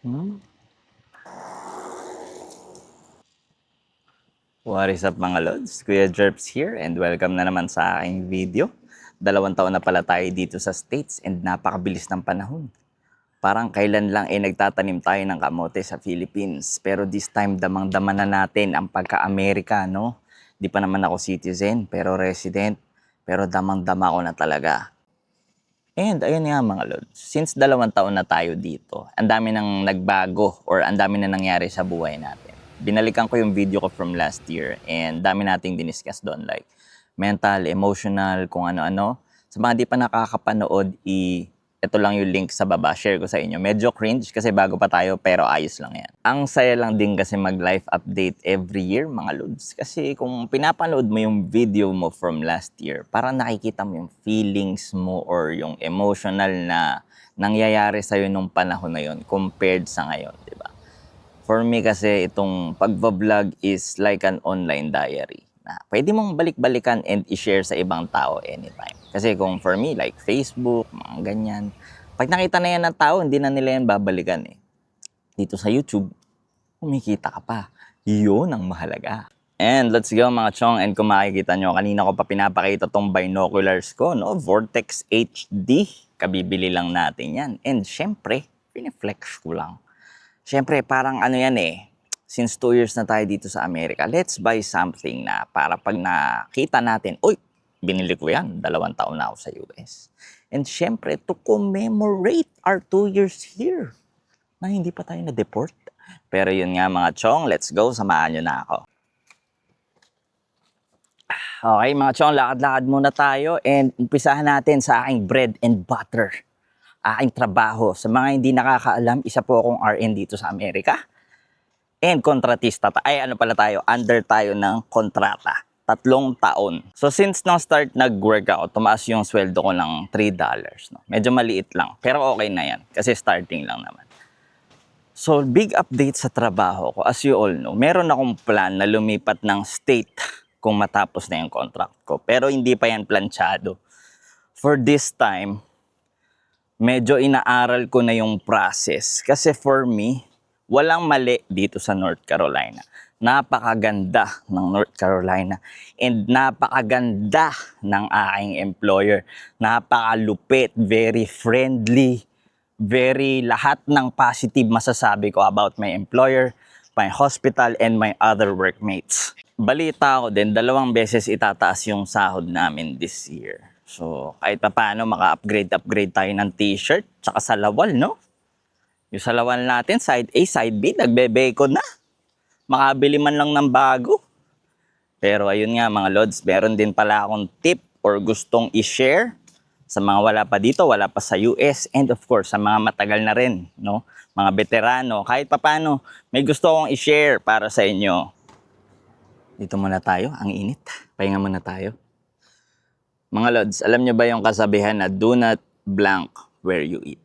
Hmm? What is up mga lods? Kuya Jerps here and welcome na naman sa aking video. 2 taon na pala tayo dito sa States and napakabilis ng panahon. Parang kailan lang nagtatanim tayo ng kamote sa Philippines. Pero this time damang-dama na natin ang pagka-Amerika, no? Di pa naman ako citizen pero resident. Pero damang-dama ko na talaga. And ayun nga mga lods, since 2 taon na tayo dito, ang dami nang nagbago or ang dami na nangyari sa buhay natin. Binalikan ko yung video ko from last year and dami nating diniscuss doon like mental, emotional, kung ano-ano. Sa mga di pa nakakapanood, ito lang yung link sa baba, share ko sa inyo. Medyo cringe kasi bago pa tayo pero ayos lang yan. Ang saya lang din kasi mag-life update every year mga lods. Kasi kung pinapanood mo yung video mo from last year, parang nakikita mo yung feelings mo or yung emotional na nangyayari sa'yo nung panahon na yun compared sa ngayon, di ba? For me kasi itong pagbablog is like an online diary na pwede mong balik-balikan and i-share sa ibang tao anytime. Kasi kung for me, like Facebook, mga ganyan, pag nakita na yan ng tao, hindi na nila yan babalikan eh. Dito sa YouTube, kumikita ka pa. Yun ang mahalaga. And let's go mga chong, and kung makikita nyo, kanina ko pa pinapakita tong binoculars ko, no? Vortex HD. Kabibili lang natin yan. And syempre, piniflex ko lang. Syempre, parang ano yan eh, since 2 years na tayo dito sa Amerika, let's buy something na para pag nakita natin, uy, binili ko yan, 2 taon na ako sa US. And syempre, to commemorate our 2 years here, na hindi pa tayo na-deport. Pero yun nga mga chong, let's go, samahan nyo na ako. Okay mga chong, lakad-lakad muna tayo and umpisahan natin sa aking bread and butter. Aking trabaho. Sa mga hindi nakakaalam, isa po akong RN dito sa Amerika. And kontratista, under tayo ng kontrata. 3 taon. So since nang start nag-work ako, tumaas yung sweldo ko ng $3. No? Medyo maliit lang, pero okay na yan. Kasi starting lang naman. So big update sa trabaho ko. As you all know, meron akong plan na lumipat ng state kung matapos na yung contract ko. Pero hindi pa yan planchado. For this time, medyo inaaral ko na yung process. Kasi for me, walang mali dito sa North Carolina. Napakaganda ng North Carolina. And napakaganda ng aking employer. Napakalupit, very friendly, very lahat ng positive masasabi ko about my employer, my hospital, and my other workmates. Balita ko din, 2 beses itataas yung sahod namin this year. So, kahit pa paano, maka-upgrade tayo ng t-shirt, tsaka salawal, no? Yung salawal natin, side A, side B, nagbe-bacon na. Makabili man lang ng bago. Pero ayun nga mga lods, meron din pala akong tip or gustong i-share sa mga wala pa dito, wala pa sa US, and of course, sa mga matagal na rin, no? Mga veterano, kahit pa paano, may gusto akong i-share para sa inyo. Dito muna tayo, ang init. Pahinga muna tayo. Mga lods, alam nyo ba yung kasabihan na do not blank where you eat?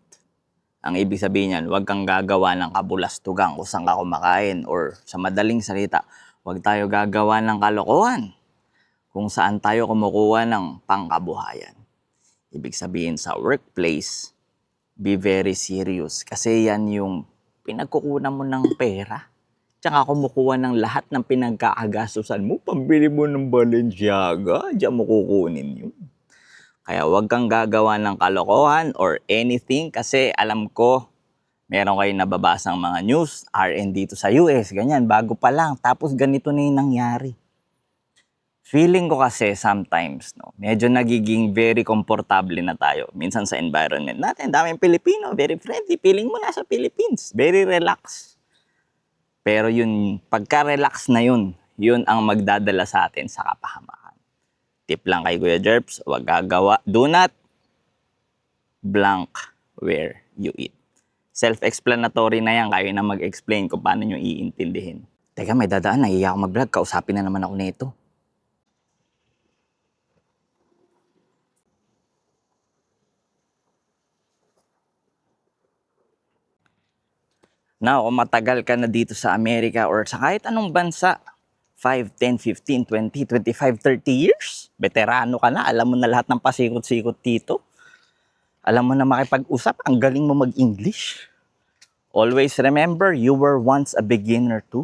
Ang ibig sabihin niyan, huwag kang gagawa ng kabulastugan kung saan ka kumakain. Or sa madaling salita, huwag tayo gagawa ng kalokohan kung saan tayo kumukuha ng pangkabuhayan. Ibig sabihin sa workplace, be very serious. Kasi yan yung pinagkukunan mo ng pera. Tsaka kumukuha ng lahat ng pinagkakagastusan mo. Pambili mo ng Balenciaga, diyan mo kukunin yun. Kaya huwag kang gagawa ng kalokohan or anything kasi alam ko meron kayong nababasang mga news, RN dito sa US, ganyan, bago pa lang. Tapos ganito na yung nangyari. Feeling ko kasi sometimes, no, medyo nagiging very komportable na tayo. Minsan sa environment natin, daming Pilipino, very friendly. Feeling mo nasa Philippines, very relaxed. Pero yun, pagka-relax na yun, yun ang magdadala sa atin sa kapahamakan. Tip lang kay Kuya Jerps, huwag gagawa. Do not blank where you eat. Self-explanatory na yan. Kayo na mag-explain kung paano nyo iintindihin. Teka, may dadaan. Nahiya ako mag-vlog. Kausapin na naman ako nito. Now, kung matagal ka na dito sa Amerika or sa kahit anong bansa, 5, 10, 15, 20, 25, 30 years. Veterano ka na. Alam mo na lahat ng pasikot-sikot dito. Alam mo na makipag-usap. Ang galing mo mag-English. Always remember, you were once a beginner too.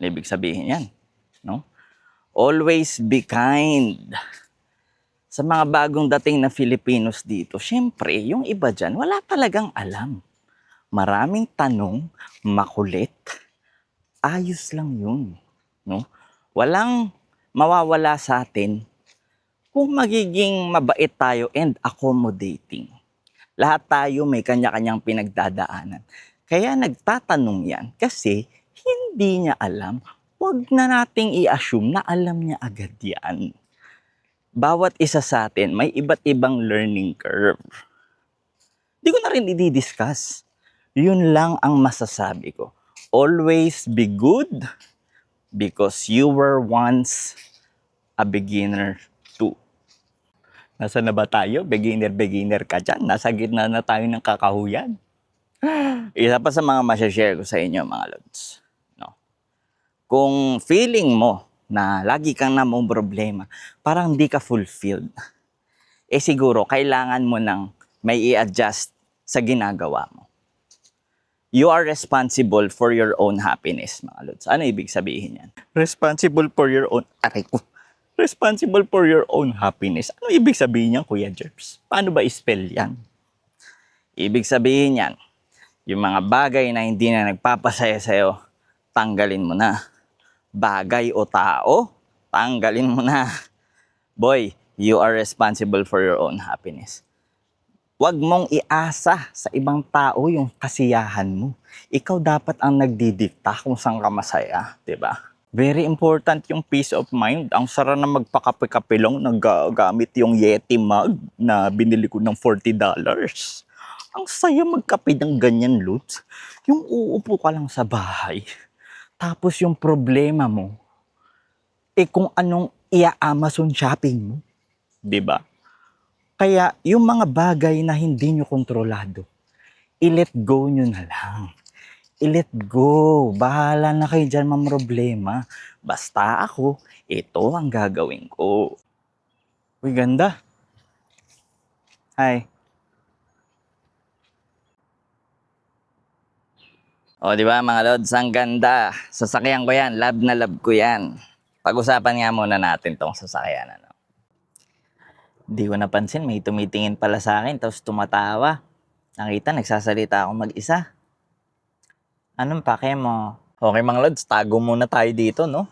Ibig sabihin yan, no? Always be kind. Sa mga bagong dating na Filipinos dito, syempre, yung iba dyan, wala talagang alam. Maraming tanong, makulit, ayos lang yun, no? Walang mawawala sa atin kung magiging mabait tayo and accommodating. Lahat tayo may kanya-kanyang pinagdadaanan. Kaya nagtatanong yan kasi hindi niya alam. Huwag na nating i-assume na alam niya agad yan. Bawat isa sa atin may iba't ibang learning curve. Di ko na rin i-discuss. Yun lang ang masasabi ko. Always be good because you were once a beginner too. Nasa na ba tayo? Beginner ka dyan. Nasa gitna na tayo ng kakahuyan. Isa pa sa mga masashare ko sa inyo, mga lods. No? Kung feeling mo na lagi kang namong problema, parang hindi ka fulfilled, eh siguro kailangan mo nang may i-adjust sa ginagawa mo. You are responsible for your own happiness, mga lods. Ano ibig sabihin yan? Responsible for your own... Aray ko. Responsible for your own happiness. Ano ibig sabihin yan, Kuya Jerbs? Paano ba i-spell yan? Ibig sabihin yan, yung mga bagay na hindi na nagpapasaya sa'yo, tanggalin mo na. Bagay o tao, tanggalin mo na. Boy, you are responsible for your own happiness. Huwag mong iasa sa ibang tao yung kasiyahan mo. Ikaw dapat ang nagdidikta kung saan ka masaya, di ba? Very important yung peace of mind. Ang sarap na magpakape-kape lang, nagagamit yung Yeti mug na binili ko ng $40. Ang saya magkape ng ganyan, Lutz. Yung uupo ka lang sa bahay, tapos yung problema mo, kung anong i-Amazon shopping mo. Diba? Kaya yung mga bagay na hindi nyo kontrolado, i-let go nyo na lang. I-let go. Bahala na kayo dyan mamroblema. Basta ako, ito ang gagawin ko. Uy, ganda. Hi. O, di ba mga lods, ang ganda. Sasakyan ko yan. Love na love ko yan. Pag-usapan nga muna natin tong sasakyan. Ano? Di ko napansin, may tumitingin pala sa akin, tapos tumatawa. Nakita, nagsasalita ako mag-isa. Anong pake mo? Okay mga lods, tago muna tayo dito, no?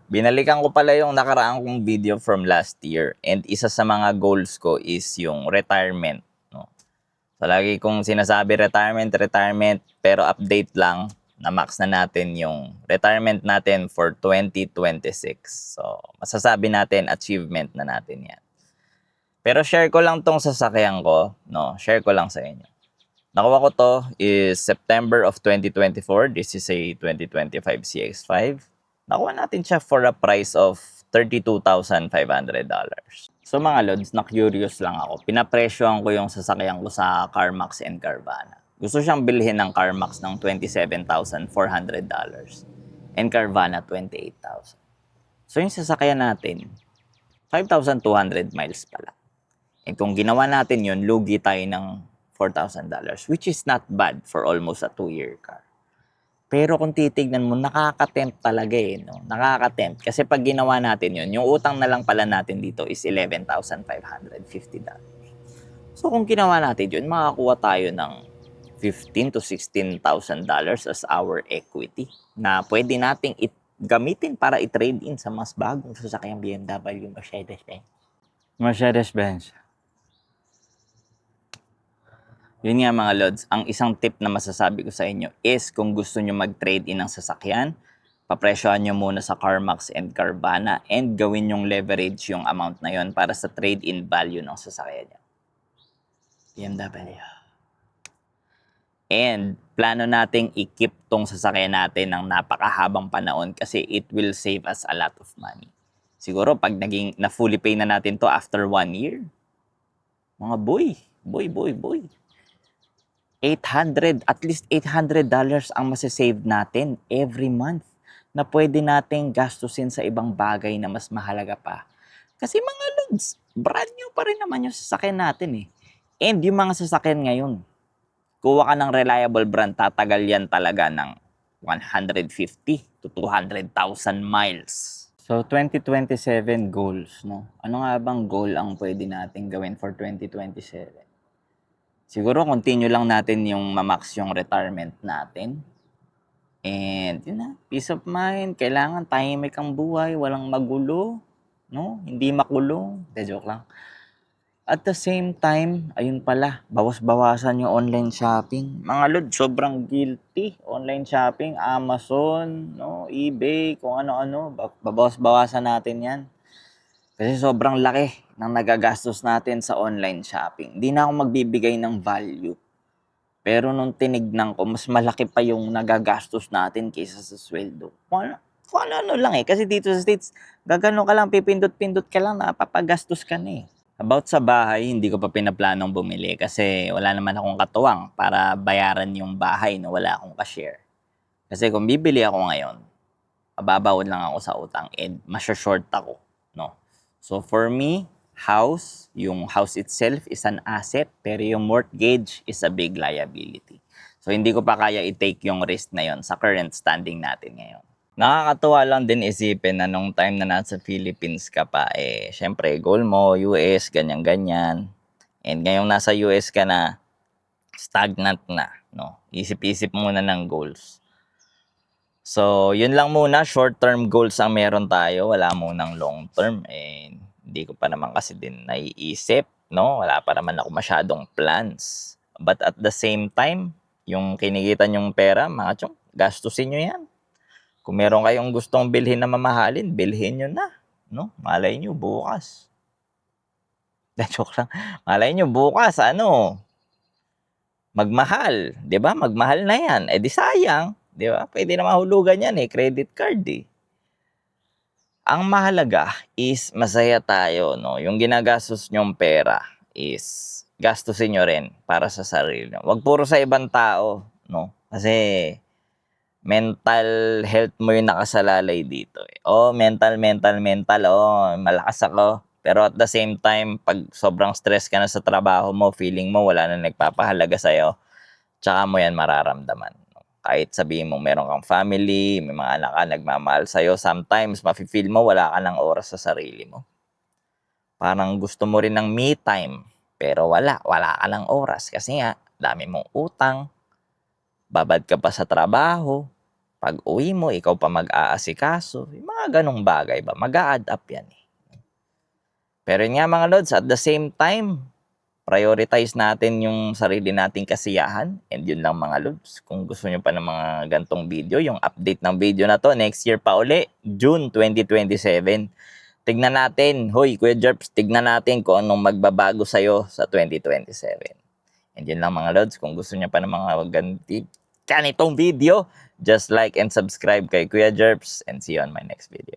Binalikan ko pala yung nakaraang kong video from last year. And isa sa mga goals ko is yung retirement, no? So lagi kong sinasabi retirement, pero update lang, na max na natin yung retirement natin for 2026. So masasabi natin, achievement na natin yan. Pero share ko lang tong sasakyan ko, no? Share ko lang sa inyo. Nakuha ko to is September of 2024. This is a 2025 CX-5. Nakuha natin siya for a price of $32,500. So mga lods, na-curious lang ako. Pinapresyohan ko yung sasakyan ko sa CarMax and Carvana. Gusto siyang bilhin ng CarMax ng $27,400 and Carvana $28,000. So yung sasakyan natin, 5,200 miles pala. And kung ginawa natin yun, lugi tayo ng $4,000, which is not bad for almost a 2-year car. Pero kung titignan mo, nakaka-tempt talaga eh. No? Nakaka-tempt. Kasi pag ginawa natin yun, yung utang na lang pala natin dito is $11,550. So kung ginawa natin yun, makakuha tayo ng $15,000 to $16,000 as our equity na pwede nating gamitin para i-trade in sa mas bagong sasakyang BMW Mercedes-Benz. Mercedes-Benz. Yun nga mga lods, ang isang tip na masasabi ko sa inyo is kung gusto nyo mag-trade in ng sasakyan, papresyohan nyo muna sa CarMax and Carvana and gawin yung leverage yung amount na yon para sa trade-in value ng sasakyan nyo. BMW. And plano nating i-keep tong sasakyan natin ng napakahabang panahon kasi it will save us a lot of money. Siguro pag naging na fully pay na natin to after 1 year, mga boy. 800, at least $800 ang masasave natin every month na pwede nating gastusin sa ibang bagay na mas mahalaga pa. Kasi mga lods, brand new pa rin naman yung sasakyan natin eh. And yung mga sasakyan ngayon, kuha ka ng reliable brand, tatagal yan talaga ng 150 to 200,000 miles. So, 2027 goals, no? Ano nga bang goal ang pwede natin gawin for 2027? Siguro, continue lang natin yung mamax yung retirement natin. And, yun na, peace of mind. Kailangan tahimik ang buhay, walang magulo, no? Hindi makulong. De, joke lang. At the same time, ayun pala, bawas-bawasan yung online shopping. Mga lod, sobrang guilty. Online shopping, Amazon, no, eBay, kung ano-ano, bawas-bawasan natin yan. Kasi sobrang laki ng nagagastos natin sa online shopping. Hindi na ako magbibigay ng value. Pero nung tinignan ko, mas malaki pa yung nagagastos natin kaysa sa sweldo. Kung ano lang eh. Kasi dito sa States, gagano ka lang, pipindot-pindot ka lang, napapagastos ka na eh. About sa bahay, hindi ko pa pinaplanong bumili kasi wala naman akong katuwang para bayaran yung bahay na wala akong ka-share. Kasi kung bibili ako ngayon, babawad lang ako sa utang and masya-short ako, no? So for me, yung house itself is an asset, pero yung mortgage is a big liability. So hindi ko pa kaya i-take yung risk na yon sa current standing natin ngayon. Nakakatuwa lang din isipin na nung time na nasa Philippines ka pa, syempre, goal mo, US, ganyan-ganyan. And ngayong nasa US ka na, stagnant na, no? Isip-isip muna ng goals. So, yun lang muna, short-term goals ang meron tayo, wala munang long-term. And hindi ko pa naman kasi din naiisip, no? Wala pa naman ako masyadong plans. But at the same time, yung kinikita nyong pera, mga chong, gastusin nyo yan. Kung meron kayong gustong bilhin na mamahalin, bilhin nyo na. No? Malay nyo bukas. Joke lang. Malay nyo bukas, magmahal. 'Di ba? Magmahal na yan. Di sayang. 'Di ba? Pwede na mahulugan yan credit card Ang mahalaga is masaya tayo, no? Yung ginagastos nyong pera is gastusin nyo rin para sa sarili nyo. Huwag puro sa ibang tao, no? Kasi mental health mo yung nakasalalay dito. Mental. Malakas ako. Pero at the same time, pag sobrang stress ka na sa trabaho mo, feeling mo wala na nagpapahalaga sa'yo, tsaka mo yan mararamdaman. Kahit sabihin mo meron kang family, may mga anak ka, nagmamahal sa'yo, sometimes mafe-feel mo wala ka ng oras sa sarili mo. Parang gusto mo rin ng me time, pero wala ka ng oras kasi nga, dami mong utang, babad ka pa sa trabaho, pag uwi mo, ikaw pa mag-aasikaso, yung mga ganong bagay ba, mag-a-add up yan Pero yun nga mga lods, at the same time, prioritize natin yung sarili nating kasiyahan, and yun lang mga lods. Kung gusto nyo pa ng mga gantong video, yung update ng video na to, next year pa uli, June 2027. Tignan natin, hoy Kuya Jerps, tignan natin kung anong magbabago sa'yo sa 2027. And yun lang mga lods, kung gusto nyo pa ng mga ganitong video, just like and subscribe kay Kuya Jerps and see you on my next video.